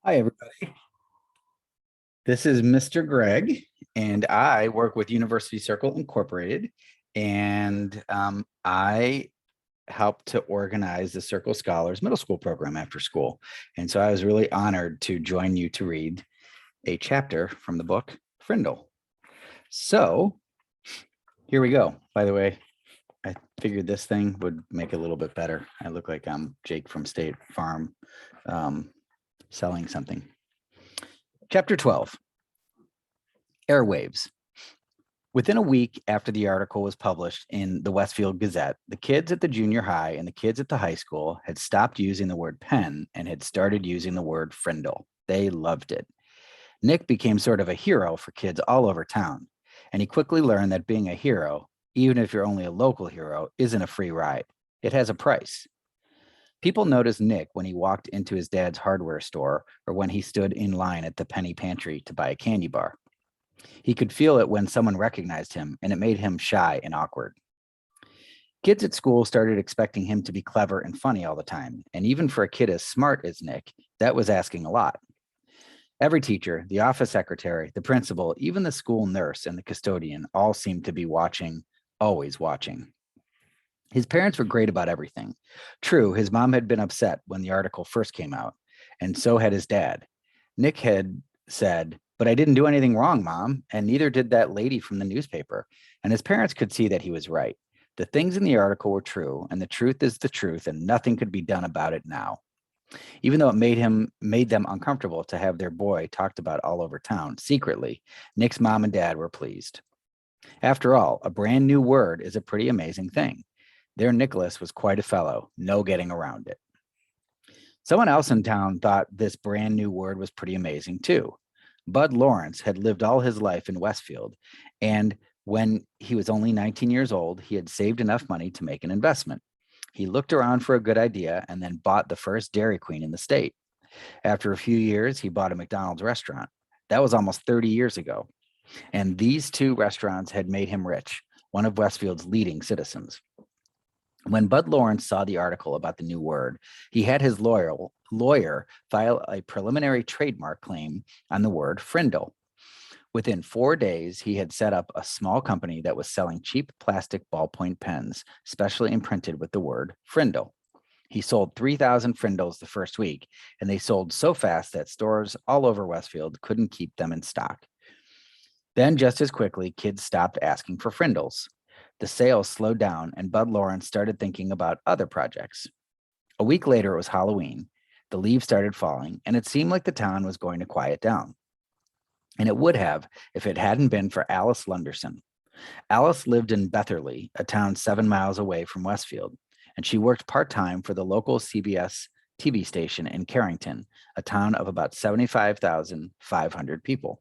Hi, everybody. This is Mr. Greg, and I work with University Circle Incorporated, and I help to organize the Circle Scholars Middle School program after school. And so I was really honored to join you to read a chapter from the book Frindle. So here we go. By the way, I figured this thing would make it a little bit better. I look like I'm Jake from State Farm selling something. Chapter 12. Airwaves. Within a week after the article was published in the Westfield Gazette, the kids at the junior high and the kids at the high school had stopped using the word pen and had started using the word Frindle. They loved it. Nick became sort of a hero for kids all over town, and he quickly learned that being a hero, even if you're only a local hero, isn't a free ride. It has a price. People noticed Nick when he walked into his dad's hardware store or when he stood in line at the penny pantry to buy a candy bar. He could feel it when someone recognized him, and it made him shy and awkward. Kids at school started expecting him to be clever and funny all the time, and even for a kid as smart as Nick, that was asking a lot. Every teacher, the office secretary, the principal, even the school nurse and the custodian all seemed to be watching, always watching. His parents were great about everything. True, his mom had been upset when the article first came out, and so had his dad. Nick had said, "But I didn't do anything wrong, Mom, and neither did that lady from the newspaper." And his parents could see that he was right. The things in the article were true, and the truth is the truth, and nothing could be done about it now. Even though it made them uncomfortable to have their boy talked about all over town, secretly, Nick's mom and dad were pleased. After all, a brand new word is a pretty amazing thing. Their Nicholas was quite a fellow, no getting around it. Someone else in town thought this brand new word was pretty amazing too. Bud Lawrence had lived all his life in Westfield, and when he was only 19 years old, he had saved enough money to make an investment. He looked around for a good idea and then bought the first Dairy Queen in the state. After a few years, he bought a McDonald's restaurant. That was almost 30 years ago. And these two restaurants had made him rich, one of Westfield's leading citizens. When Bud Lawrence saw the article about the new word, he had his lawyer file a preliminary trademark claim on the word Frindle. Within 4 days, he had set up a small company that was selling cheap plastic ballpoint pens, specially imprinted with the word Frindle. He sold 3,000 Frindles the first week, and they sold so fast that stores all over Westfield couldn't keep them in stock. Then, just as quickly, kids stopped asking for Frindles. The sales slowed down, and Bud Lawrence started thinking about other projects. A week later, it was Halloween. The leaves started falling, and it seemed like the town was going to quiet down. And it would have if it hadn't been for Alice Lunderson. Alice lived in Bethune, a town 7 miles away from Westfield, and she worked part-time for the local CBS TV station in Carrington, a town of about 75,500 people.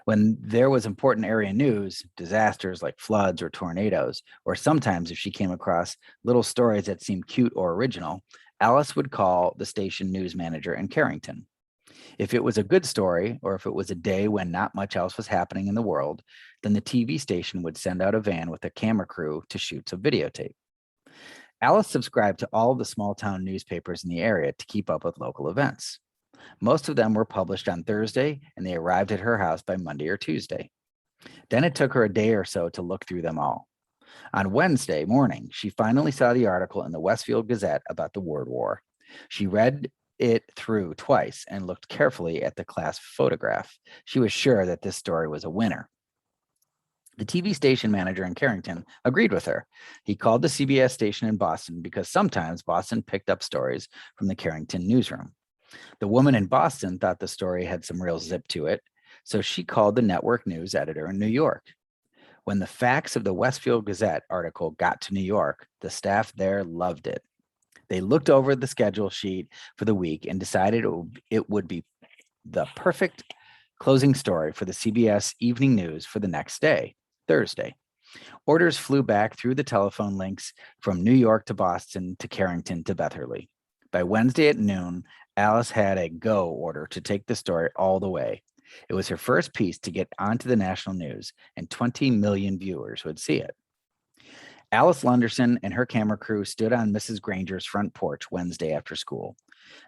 When there was important area news, disasters like floods or tornadoes, or sometimes if she came across little stories that seemed cute or original, Alice would call the station news manager in Carrington. If it was a good story, or if it was a day when not much else was happening in the world, then the TV station would send out a van with a camera crew to shoot some videotape. Alice subscribed to all the small town newspapers in the area to keep up with local events. Most of them were published on Thursday, and they arrived at her house by Monday or Tuesday. Then it took her a day or so to look through them all. On Wednesday morning, she finally saw the article in the Westfield Gazette about the word war. She read it through twice and looked carefully at the class photograph. She was sure that this story was a winner. The TV station manager in Carrington agreed with her. He called the CBS station in Boston because sometimes Boston picked up stories from the Carrington newsroom. The woman in Boston thought the story had some real zip to it, so she called the network news editor in New York. When the facts of the Westfield Gazette article got to New York, the staff there loved it. They looked over the schedule sheet for the week and decided it would be the perfect closing story for the CBS evening news for the next day, Thursday. Orders flew back through the telephone links from New York to Boston to Carrington to Bethune. By Wednesday at noon, Alice had a go order to take the story all the way. It was her first piece to get onto the national news, and 20 million viewers would see it. Alice Lunderson and her camera crew stood on Mrs. Granger's front porch Wednesday after school.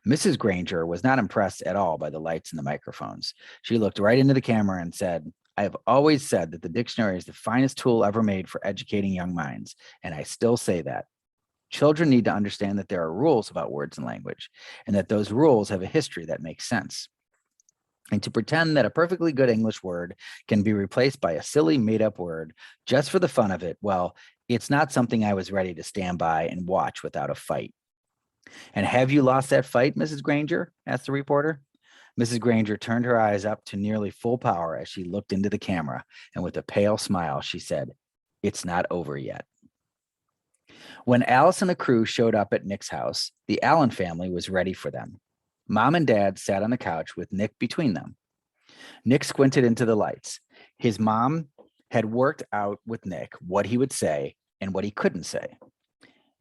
Mrs. Granger was not impressed at all by the lights and the microphones. She looked right into the camera and said, I have always said that the dictionary is the finest tool ever made for educating young minds, and I still say that. Children need to understand that there are rules about words and language, and that those rules have a history that makes sense. And to pretend that a perfectly good English word can be replaced by a silly made up word just for the fun of it, well, it's not something I was ready to stand by and watch without a fight. And have you lost that fight, Mrs. Granger? Asked the reporter. Mrs. Granger turned her eyes up to nearly full power as she looked into the camera, and with a pale smile, she said, It's not over yet. When Alice and the crew showed up at Nick's house, the Allen family was ready for them. Mom and Dad sat on the couch with Nick between them. Nick squinted into the lights. His mom had worked out with Nick what he would say and what he couldn't say.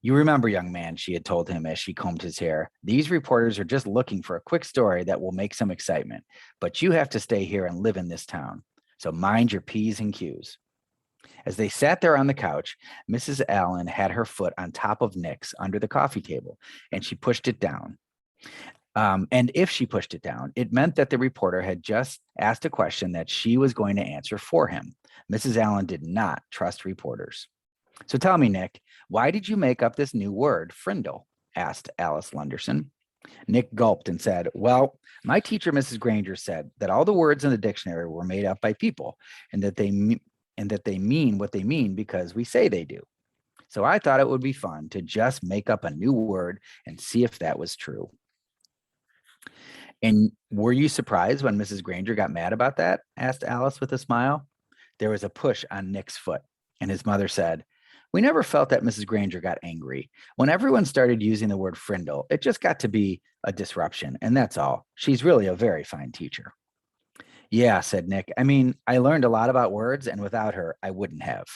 You remember, young man, she had told him as she combed his hair, these reporters are just looking for a quick story that will make some excitement, but you have to stay here and live in this town. So mind your P's and Q's. As they sat there on the couch, Mrs. Allen had her foot on top of Nick's under the coffee table, and she pushed it down. And if she pushed it down, it meant that the reporter had just asked a question that she was going to answer for him. Mrs. Allen did not trust reporters. So tell me, Nick, why did you make up this new word, Frindle? Asked Alice Lunderson. Nick gulped and said, Well, my teacher, Mrs. Granger, said that all the words in the dictionary were made up by people and that they mean what they mean because we say they do. So I thought it would be fun to just make up a new word and see if that was true. And were you surprised when Mrs. Granger got mad about that? Asked Alice with a smile. There was a push on Nick's foot, and his mother said, We never felt that Mrs. Granger got angry. When everyone started using the word Frindle, it just got to be a disruption, and that's all. She's really a very fine teacher. Yeah, said Nick. I mean, I learned a lot about words, and without her, I wouldn't have.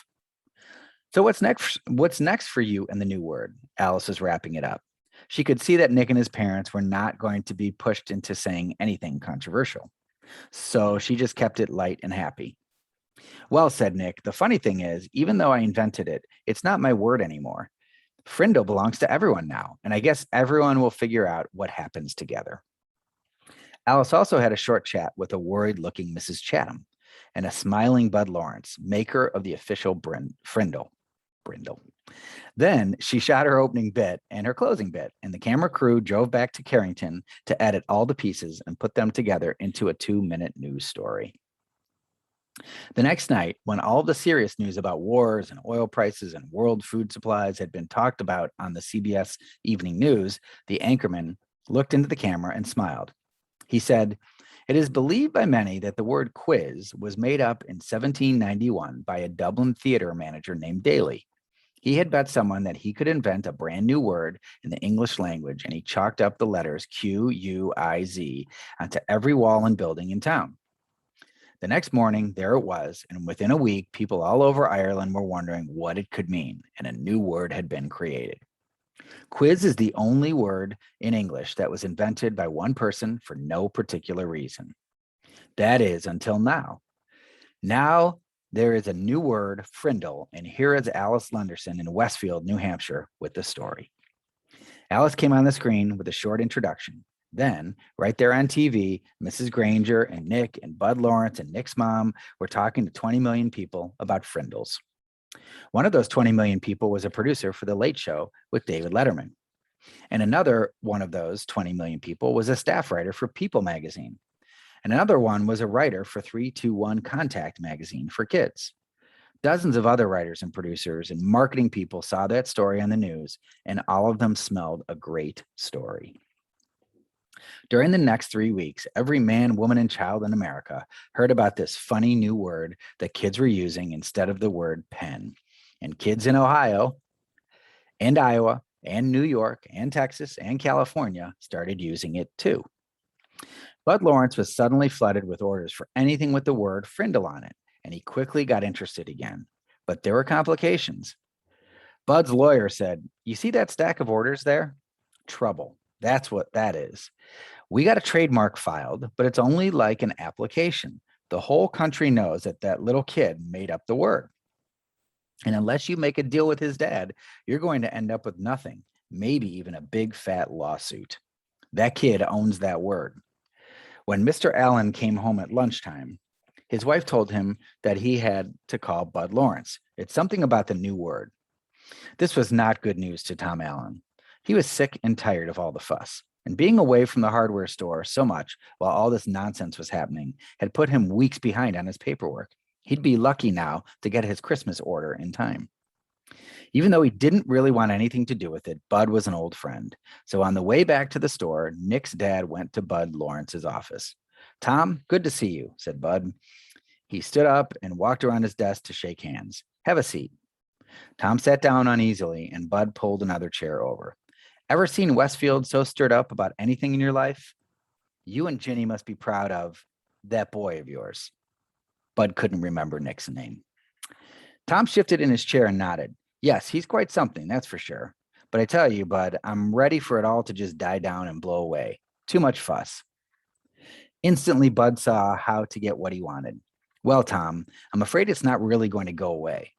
So what's next? What's next for you and the new word? Alice was wrapping it up. She could see that Nick and his parents were not going to be pushed into saying anything controversial. So she just kept it light and happy. Well, said Nick, the funny thing is, even though I invented it, it's not my word anymore. Frindle belongs to everyone now, and I guess everyone will figure out what happens together. Alice also had a short chat with a worried-looking Mrs. Chatham and a smiling Bud Lawrence, maker of the official Frindle. Then she shot her opening bit and her closing bit, and the camera crew drove back to Carrington to edit all the pieces and put them together into a 2-minute news story. The next night, when all the serious news about wars and oil prices and world food supplies had been talked about on the CBS Evening News, the anchorman looked into the camera and smiled. He said, It is believed by many that the word quiz was made up in 1791 by a Dublin theater manager named Daly. He had bet someone that he could invent a brand new word in the English language, and he chalked up the letters Q-U-I-Z onto every wall and building in town. The next morning, there it was, and within a week, people all over Ireland were wondering what it could mean, and a new word had been created. Quiz is the only word in English that was invented by one person for no particular reason. That is, until now. Now, there is a new word, Frindle, and here is Alice Lunderson in Westfield, New Hampshire, with the story. Alice came on the screen with a short introduction. Then, right there on TV, Mrs. Granger and Nick and Bud Lawrence and Nick's mom were talking to 20 million people about Frindles. One of those 20 million people was a producer for The Late Show with David Letterman. And another one of those 20 million people was a staff writer for People magazine. And another one was a writer for 321 Contact magazine for kids. Dozens of other writers and producers and marketing people saw that story on the news, and all of them smelled a great story. During the next 3 weeks, every man, woman, and child in America heard about this funny new word that kids were using instead of the word pen. And kids in Ohio and Iowa and New York and Texas and California started using it too. Bud Lawrence was suddenly flooded with orders for anything with the word Frindle on it, and he quickly got interested again. But there were complications. Bud's lawyer said, You see that stack of orders there? Trouble. That's what that is. We got a trademark filed, but it's only like an application. The whole country knows that that little kid made up the word. And unless you make a deal with his dad, you're going to end up with nothing, maybe even a big fat lawsuit. That kid owns that word. When Mr. Allen came home at lunchtime, his wife told him that he had to call Bud Lawrence. It's something about the new word. This was not good news to Tom Allen. He was sick and tired of all the fuss, and being away from the hardware store so much while all this nonsense was happening had put him weeks behind on his paperwork. He'd be lucky now to get his Christmas order in time. Even though he didn't really want anything to do with it, Bud was an old friend. So on the way back to the store, Nick's dad went to Bud Lawrence's office. Tom, good to see you, said Bud. He stood up and walked around his desk to shake hands. Have a seat. Tom sat down uneasily, and Bud pulled another chair over. Ever seen Westfield so stirred up about anything in your life? You and Ginny must be proud of that boy of yours. Bud couldn't remember Nick's name. Tom shifted in his chair and nodded. Yes, he's quite something, that's for sure. But I tell you, Bud, I'm ready for it all to just die down and blow away. Too much fuss. Instantly, Bud saw how to get what he wanted. Well, Tom, I'm afraid it's not really going to go away.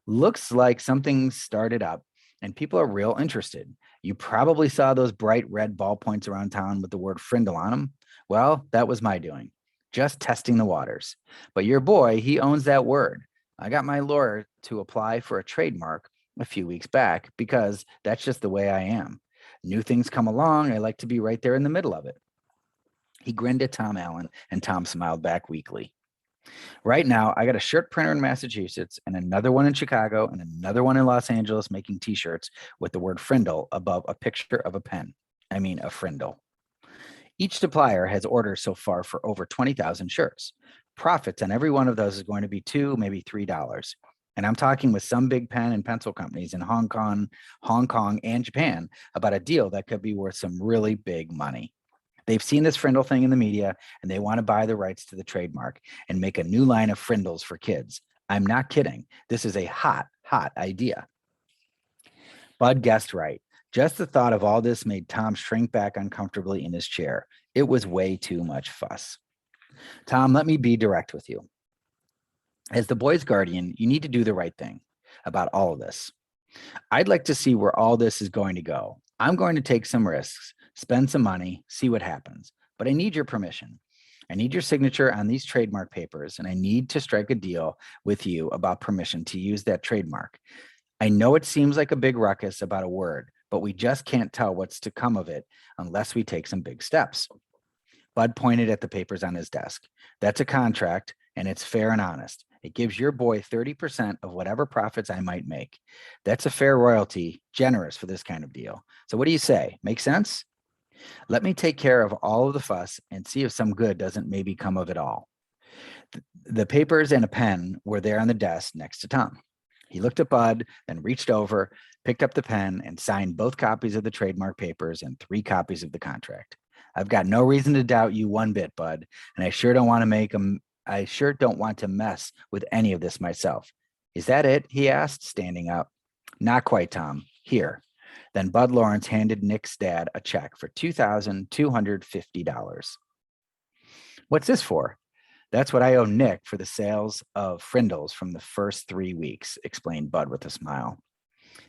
Looks like something started up and people are real interested. You probably saw those bright red ballpoints around town with the word Frindle on them. Well, that was my doing. Just testing the waters. But your boy, he owns that word. I got my lawyer to apply for a trademark a few weeks back because that's just the way I am. New things come along, I like to be right there in the middle of it. He grinned at Tom Allen, and Tom smiled back weakly. Right now, I got a shirt printer in Massachusetts and another one in Chicago and another one in Los Angeles making t-shirts with the word Frindle above a picture of a pen. I mean, a Frindle. Each supplier has orders so far for over 20,000 shirts. Profits on every one of those is going to be $2, maybe $3. And I'm talking with some big pen and pencil companies in Hong Kong, and Japan about a deal that could be worth some really big money. They've seen this Frindle thing in the media and they want to buy the rights to the trademark and make a new line of Frindles for kids. I'm not kidding. This is a hot idea. Bud guessed right. Just the thought of all this made Tom shrink back uncomfortably in his chair. It was way too much fuss. Tom, let me be direct with you. As the boy's guardian, you need to do the right thing about all of this. I'd like to see where all this is going to go. I'm going to take some risks, spend some money, see what happens. But I need your permission. I need your signature on these trademark papers, and I need to strike a deal with you about permission to use that trademark. I know it seems like a big ruckus about a word, but we just can't tell what's to come of it unless we take some big steps. Bud pointed at the papers on his desk. That's a contract, and it's fair and honest. It gives your boy 30% of whatever profits I might make. That's a fair royalty, generous for this kind of deal. So what do you say? Make sense? Let me take care of all of the fuss and see if some good doesn't maybe come of it all. The papers and a pen were there on the desk next to Tom. He looked at Bud, then reached over, picked up the pen, and signed both copies of the trademark papers and 3 copies of the contract. I've got no reason to doubt you one bit, Bud, and I sure don't want to mess with any of this myself. Is that it? He asked, standing up. Not quite, Tom. Here. Then Bud Lawrence handed Nick's dad a check for $2,250. What's this for? That's what I owe Nick for the sales of Frindles from the first 3 weeks, explained Bud with a smile.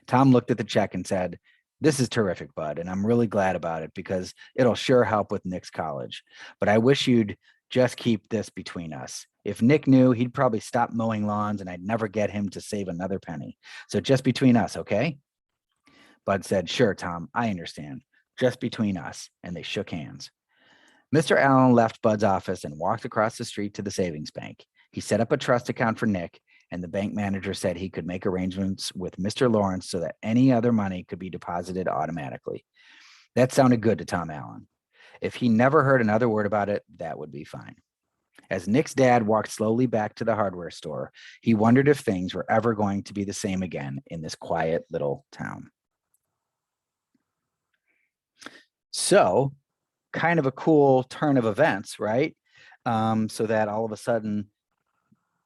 Tom looked at the check and said, this is terrific, Bud, and I'm really glad about it because it'll sure help with Nick's college. But I wish you'd just keep this between us. If Nick knew, he'd probably stop mowing lawns and I'd never get him to save another penny. So just between us, okay? Bud said, sure, Tom, I understand. Just between us. And they shook hands. Mr. Allen left Bud's office and walked across the street to the savings bank. He set up a trust account for Nick, and the bank manager said he could make arrangements with Mr. Lawrence so that any other money could be deposited automatically. That sounded good to Tom Allen. If he never heard another word about it, that would be fine. As Nick's dad walked slowly back to the hardware store, he wondered if things were ever going to be the same again in this quiet little town. So, kind of a cool turn of events, right? So that all of a sudden,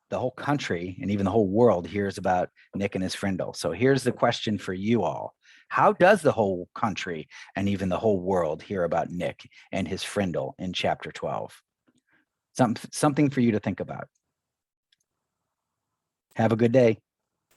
the whole country and even the whole world hears about Nick and his Frindle. So here's the question for you all. How does the whole country and even the whole world hear about Nick and his Frindle in chapter 12? Something for you to think about. Have a good day.